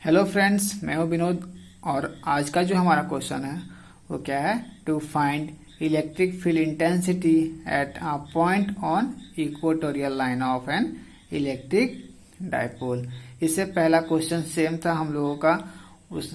Hello friends, मैं हूं विनोद। और आज का जो हमारा क्वेश्चन है वो क्या है, to find electric field intensity at a point on equatorial line of an electric dipole. इससे पहला क्वेश्चन सेम था हम लोगों का, उस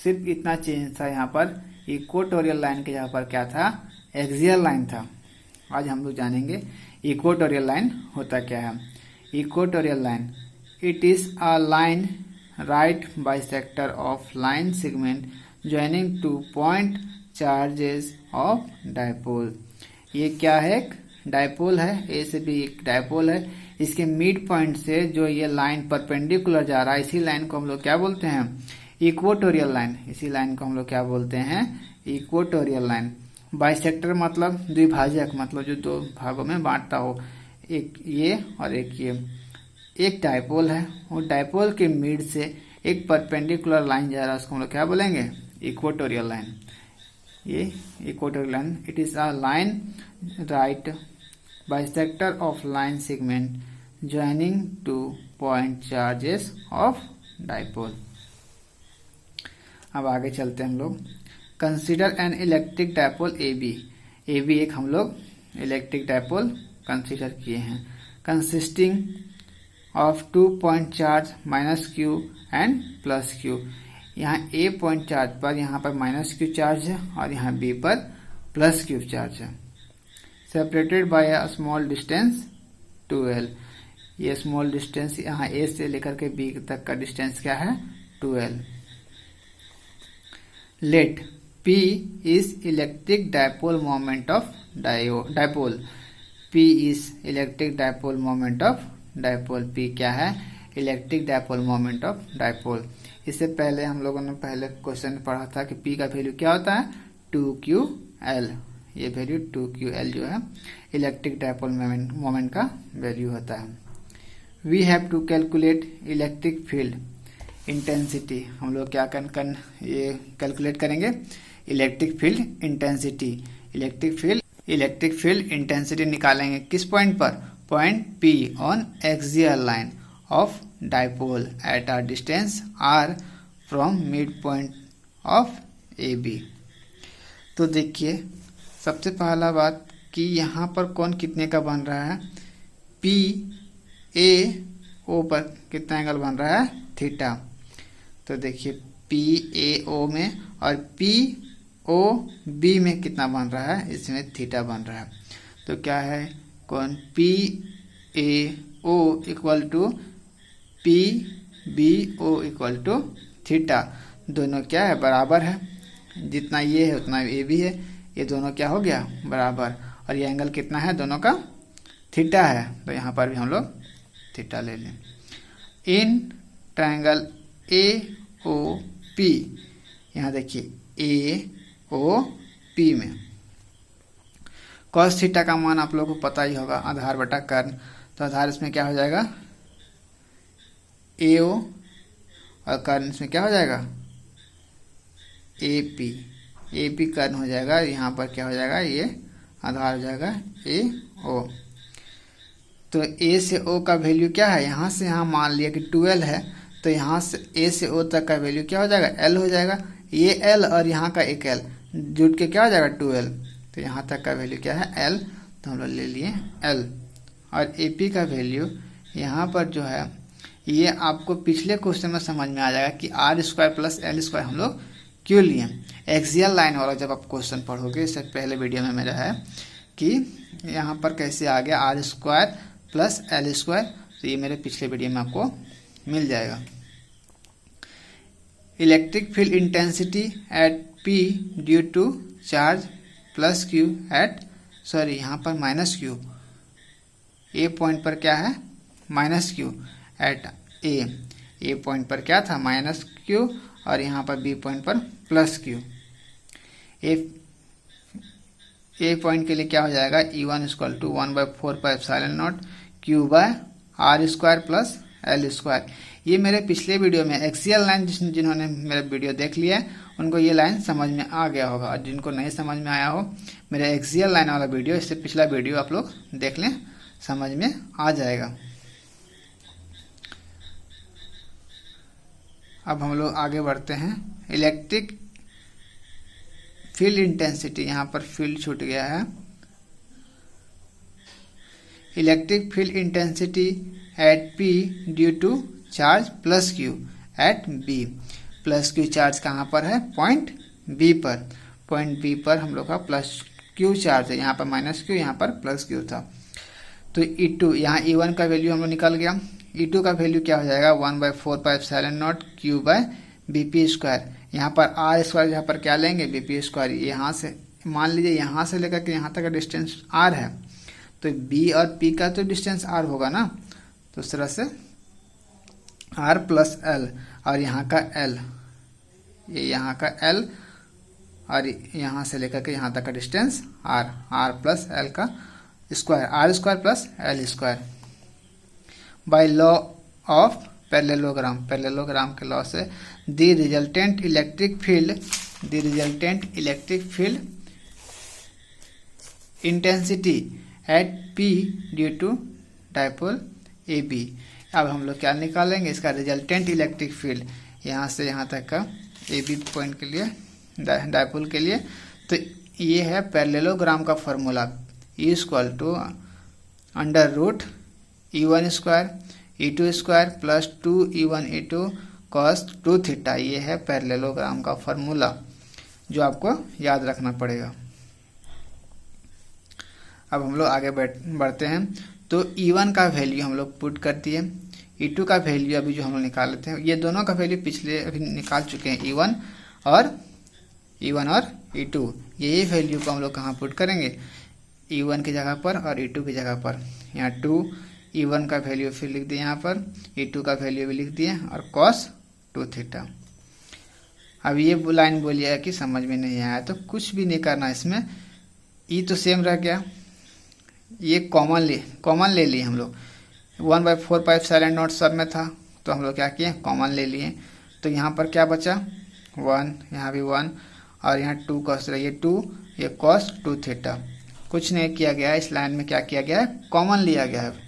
सिर्फ इतना चेंज था, यहाँ पर इक्वेटोरियल लाइन के यहाँ पर क्या था, एक्सियल लाइन था। आज हम लोग जानेंगे इक्वेटोरियल लाइन होता क्या है। Equatorial line, it is a line right bisector of line segment joining two point charges of dipole। ये क्या है, एक डाइपोल है, ए से बी एक डाइपोल है। इसके मिड पॉइंट से जो ये लाइन परपेंडिकुलर जा रहा है, इसी लाइन को हम लोग क्या बोलते हैं, इक्वेटोरियल लाइन। इसी लाइन को हम लोग क्या बोलते हैं, इक्वेटोरियल लाइन। बाइसेक्टर मतलब द्विभाजक, मतलब जो दो भागों में बांटता हो, एक ये और एक ये। एक डाइपोल है, वो डाइपोल के मिड से एक परपेंडिकुलर लाइन जा रहा है, उसको हम लोग क्या बोलेंगे, इक्वेटोरियल लाइन। ये equatorial line, it is a line right bisector of line segment joining two point charges of dipole. अब आगे चलते हैं हम लोग। Consider an electric dipole A B एक हम लोग इलेक्ट्रिक डाइपोल कंसिडर किए हैं, consisting of 2 point charge minus q and plus q. यहाँ ए पॉइंट चार्ज पर यहाँ पर माइनस क्यू चार्ज है और यहाँ बी पर प्लस क्यू चार्ज है। Separated by a small distance 2l। ये स्मॉल डिस्टेंस यहाँ ए से लेकर के बी तक का डिस्टेंस क्या है, 2l। Let P is electric dipole moment of dipole. P is electric dipole moment of dipole. P क्या है, electric dipole moment of dipole. इससे पहले हम लोगों ने पहले क्वेश्चन पढ़ा था कि P का वैल्यू क्या होता है, 2ql। ये वैल्यू 2ql जो है इलेक्ट्रिक डाइपोल मोमेंट का वैल्यू होता है। We have to calculate electric field intensity. हम लोग क्या ये कैलकुलेट करेंगे, electric field intensity. Electric field intensity निकालेंगे किस पॉइंट पर, point P on axial line of dipole at a distance r from midpoint of AB। तो देखिए सबसे पहला बात कि यहाँ पर कौन कितने का बन रहा है, P A O पर कितना एंगल बन रहा है, थीटा। तो देखिए P A O में और P O B में कितना बन रहा है, इसमें थीटा बन रहा है। तो क्या है, कौन P A O equal to P B O equal to theta. दोनों क्या है, बराबर है, जितना ये है उतना ये भी है, ये दोनों क्या हो गया, बराबर। और ये एंगल कितना है, दोनों का थीटा है, तो यहाँ पर भी हम लोग थीटा ले लें। In triangle A O P, यहाँ देखिए A O P में कॉस थीटा का मान आप लोगों को पता ही होगा, आधार बटा कर्ण। तो आधार इसमें क्या हो जाएगा, AO, और कर्ण इसमें क्या हो जाएगा, AP कर्ण हो जाएगा। यहाँ पर क्या हो जाएगा, ये आधार हो जाएगा AO। तो A से O का वैल्यू क्या है, यहाँ से यहाँ मान लिया कि 12 है, तो यहाँ से A से O तक का वैल्यू क्या हो जाएगा, L हो जाएगा। ये L और यहाँ का एक L जुट के क्या हो जाएगा, 12। तो यहाँ तक का वैल्यू क्या है, L, तो हम लोग ले लिए L। और AP का वैल्यू यहाँ पर जो है, ये आपको पिछले क्वेश्चन में समझ में आ जाएगा कि r² प्लस l² हम लोग क्यों लिए। एक्सियल लाइन वाला जब आप क्वेश्चन पढ़ोगे, इससे पहले वीडियो में मेरा है कि यहाँ पर कैसे आ गया r² प्लस l², तो ये मेरे पिछले वीडियो में आपको मिल जाएगा। Electric field intensity at P due to charge plus Q at, sorry यहाँ पर माइनस क्यू, ए पॉइंट पर क्या है, minus Q at A point पर क्या था, माइनस क्यू, और यहाँ पर बी पॉइंट पर प्लस क्यू। ए पॉइंट के लिए क्या हो जाएगा, E1 equal to 1/4πε0 Q/r² plus l²। ये मेरे पिछले वीडियो में एक्सियल लाइन जिन्होंने मेरा वीडियो देख लिया है उनको ये लाइन समझ में आ गया होगा, और जिनको नहीं समझ में आया हो, मेरा एक्सियल लाइन वाला वीडियो, इससे पिछला वीडियो आप लोग देख लें, समझ में आ जाएगा। अब हम लोग आगे बढ़ते हैं। इलेक्ट्रिक फील्ड इंटेंसिटी, यहाँ पर फील्ड छूट गया है। Electric field intensity at P due to charge plus Q at B। Plus Q charge कहाँ पर है? पॉइंट B पर। पॉइंट B पर हम लोग का प्लस Q चार्ज है, यहाँ पर माइनस Q, यहाँ पर प्लस Q था। तो E2, यहाँ E1 का वैल्यू हम लोग निकल गया। E2 का वैल्यू क्या हो जाएगा? 1/4πε0 Q/BP²। यहाँ पर R स्क्वायर, यहाँ पर क्या लेंगे? BP²। यहाँ से मान लीजिए यहाँ से लेकर के यहाँ तक का डिस्टेंस R है, तो B और P का तो डिस्टेंस R होगा ना, तो इस तरह से R प्लस L, और यहाँ का L, ये यहाँ का L, और यहाँ से लेकर के यहाँ तक का डिस्टेंस R प्लस L का square, R² plus L²। By law of parallelogram के लॉ से the resultant electric field intensity at P due to dipole AB। अब हम लोग क्या निकालेंगे? इसका रिजल्टेंट इलेक्ट्रिक फील्ड, यहाँ से यहाँ तक का AB पॉइंट के लिए, डायपोल के लिए। तो ये है पैरेललोग्राम का formula, E = √E1² E2² plus 2E1E2 cos 2θ। ये है पैरेललोग्राम का फॉर्मूला जो आपको याद रखना पड़ेगा। अब हम लोग आगे बढ़ते हैं। तो E1 का वैल्यू हम लोग पुट कर दिए, E2 का वैल्यू अभी जो हम लोग निकाल लेते हैं, ये दोनों का वैल्यू पिछले अभी निकाल चुके हैं, E1 और E2। यही वैल्यू को हम लोग कहाँ पुट करेंगे? E1 की जगह पर और E2 की जगह पर। यहाँ 2 E1 का वैल्यू फिर लिख दिए, यहाँ पर E2 का वैल्यू भी लिख दिए, और cos 2θ। अब ये लाइन बोलिएगा कि समझ में नहीं आया, तो कुछ भी नहीं करना इसमें, E तो सेम रह गया, ये कॉमन ले लिए हम लोग। 1/4πε0 सब में था, तो हम लोग क्या किए? कॉमन ले लिए। तो यहाँ पर क्या बचा? 1, यहाँ भी 1, और यहाँ 2 cos, ये 2, ये cos 2θ। कुछ नहीं किया गया है, इस लाइन में क्या किया गया है? कॉमन लिया गया है।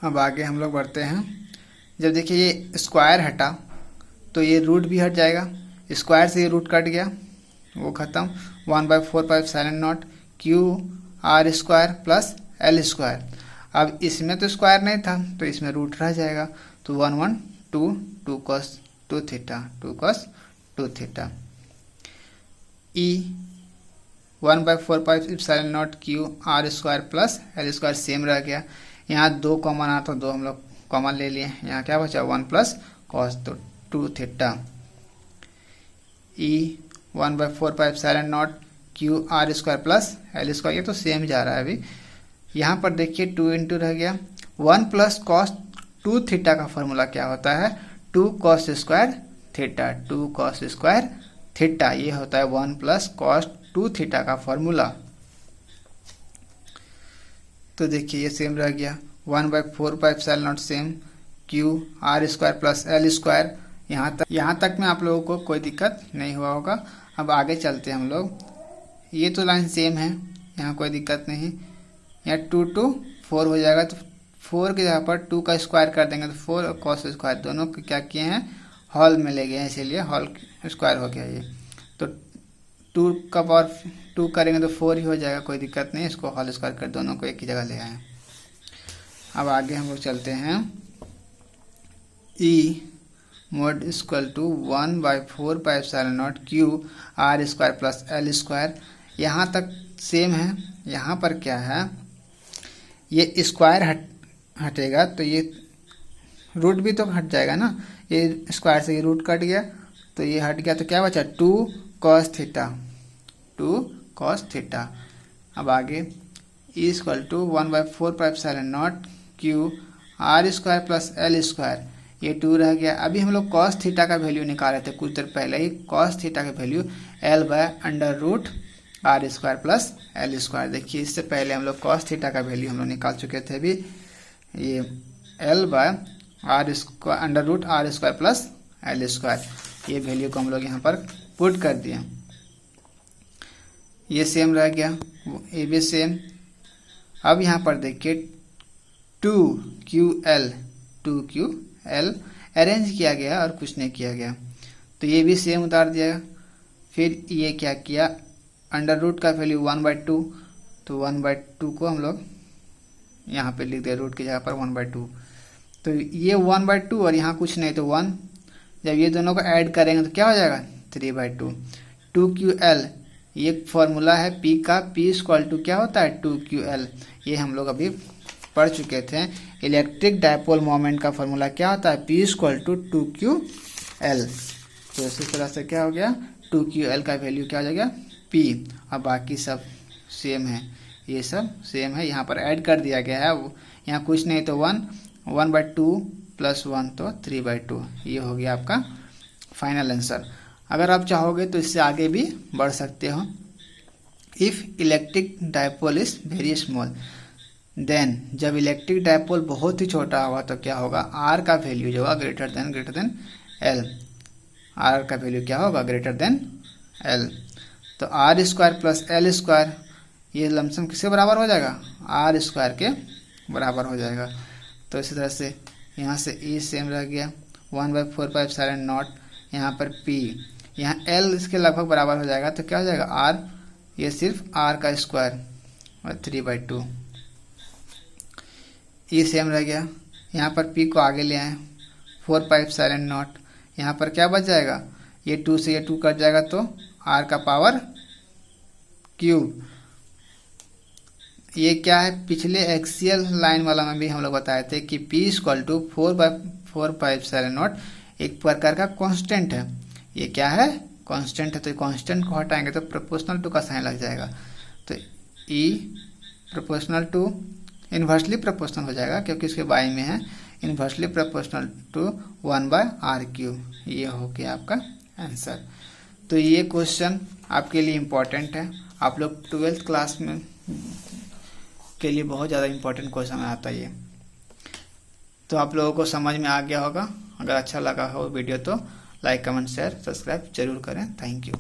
अब आगे हम लोग बढ़ते हैं। जब देखिए ये स्क्वायर हटा तो ये रूट भी हट जाएगा, स्क्वायर से ये रूट कट गया, वो खत्म। 1/4πε0 QR² प्लस L²। अब इसमें तो स्क्वायर नहीं था, तो इसमें रूट रह जाएगा, तो 1 1 2 2 cos 2θ। E 1/4πε0 QR² plus L² same रह गया। यहाँ 2 कॉमन आ, तो 2 हम लोग कॉमन ले लिए। यहाँ क्या बचा? 1 plus cos 2θ। E 1/4πε0 QR² plus L², ये तो सेम जा रहा है अभी। यहाँ पर देखिए 2 इंटू रह गया। 1 प्लस cos 2θ का फॉर्मूला क्या होता है? 2 cos² θ, ये होता है 1 प्लस cos 2θ का फॉर्मूला। तो देखिए ये सेम रह गया। 1/4πε0 सेम QR² प्लस L²। यहाँ तक में आप लोगों को कोई दिक्कत नहीं हुआ होगा। अब आगे चलते हैं हम लोग। ये तो लाइन सेम है, यहाँ कोई दिक्कत नहीं। यहाँ 2 2 4 हो जाएगा, तो 4 की जगह पर 2 का स्क्वायर कर देंगे, तो 4 और cos स्क्वायर दोनों को क्या किए हैं? हॉल में ले गए हैं, इसीलिए हॉल स्क्वायर हो गया ये। तो 2 का पावर 2 करेंगे तो 4 ही हो जाएगा, कोई दिक्कत नहीं, इसको हॉल स्क्वायर कर दोनों को एक ही जगह ले आए। अब आगे हम लोग चलते हैं। E mod = 1/4πε0 QR² plus L²। यहाँ तक सेम है। यहाँ पर क्या है? ये स्क्वायर हटेगा तो ये रूट भी तो हट जाएगा ना, ये स्क्वायर से ये रूट कट गया, तो ये हट गया, तो क्या बचा? 2 cos θ। अब आगे E = 1/4πε0 QR² प्लस L²। ये 2 रह गया। अभी हम लोग cos θ का वैल्यू निकाले थे कुछ देर पहले ही। cos θ का वैल्यू L/√R² प्लस L²। देखिए इससे पहले हम लोग cos θ का वैल्यू हम लोग निकाल चुके थे अभी। ये L/√R² प्लस L², ये वैल्यू को हम लोग यहाँ पर पुट कर दिए। ये सेम रह गया, ये भी सेम। अब यहाँ पर देखिए 2QL अरेंज किया गया और कुछ नहीं किया गया। तो ये भी सेम उतार दिया। फिर ये क्या किया, अंडर रूट का वैल्यू 1/2, तो 1/2 को हम लोग यहाँ पे लिख दिया, रूट की जगह पर 1/2। तो ये 1/2 और यहाँ कुछ नहीं तो 1, जब ये दोनों को ऐड करेंगे तो क्या हो जाएगा 3/2। 2QL ये फॉर्मूला है P का, P इक्वल टू क्या होता है 2QL, ये हम लोग अभी पढ़ चुके थे। इलेक्ट्रिक डायपोल मोमेंट का फॉर्मूला क्या होता है P इक्वल टू 2QL। तो इसी तरह से क्या हो गया 2QL का वैल्यू क्या हो जाएगा P, और बाकी सब सेम है, ये सब सेम है, यहाँ पर ऐड कर दिया गया है। यहाँ कुछ नहीं तो 1/2 + 1 तो 3/2, ये हो गया आपका फाइनल आंसर। अगर आप चाहोगे तो इससे आगे भी बढ़ सकते हो। If electric dipole is very small then, जब इलेक्ट्रिक डायपोल बहुत ही छोटा होगा तो क्या होगा, आर का वैल्यू जो होगा ग्रेटर देन एल, आर का वैल्यू क्या होगा ग्रेटर देन एल। तो r² + l², ये लमसम किसके बराबर हो जाएगा, r² के बराबर हो जाएगा। तो इसी तरह से यहाँ से E सेम रह गया, 1/4πε0, यहाँ पर P, यहाँ L इसके लगभग बराबर हो जाएगा, तो क्या हो जाएगा R, ये सिर्फ R का स्क्वायर और 3/2। E सेम रह गया, यहाँ पर P को आगे ले आए 4πε0, यहाँ पर क्या बच जाएगा, ये 2 से ये 2 कट जाएगा तो R का पावर क्यूब। ये क्या है, पिछले एक्सियल लाइन वाला में भी हम लोग बताए थे कि P = 4/4πε0 एक प्रकार का कांस्टेंट है। ये क्या है, कांस्टेंट है, तो कांस्टेंट को हटाएंगे तो प्रोपोर्शनल टू का साइन लग जाएगा, तो E proportional to inversely proportional हो जाएगा, क्योंकि इसके बाई में है, इन्वर्सली प्रोपोर्शनल टू 1/r³। ये हो गया आपका आंसर। तो ये क्वेश्चन आपके लिए इम्पोर्टेंट है, आप लोग 12th क्लास में के लिए बहुत ज़्यादा इम्पोर्टेंट क्वेश्चन आता है ये। तो आप लोगों को समझ में आ गया होगा। अगर अच्छा लगा हो वीडियो तो लाइक, कमेंट, शेयर, सब्सक्राइब जरूर करें। Thank you.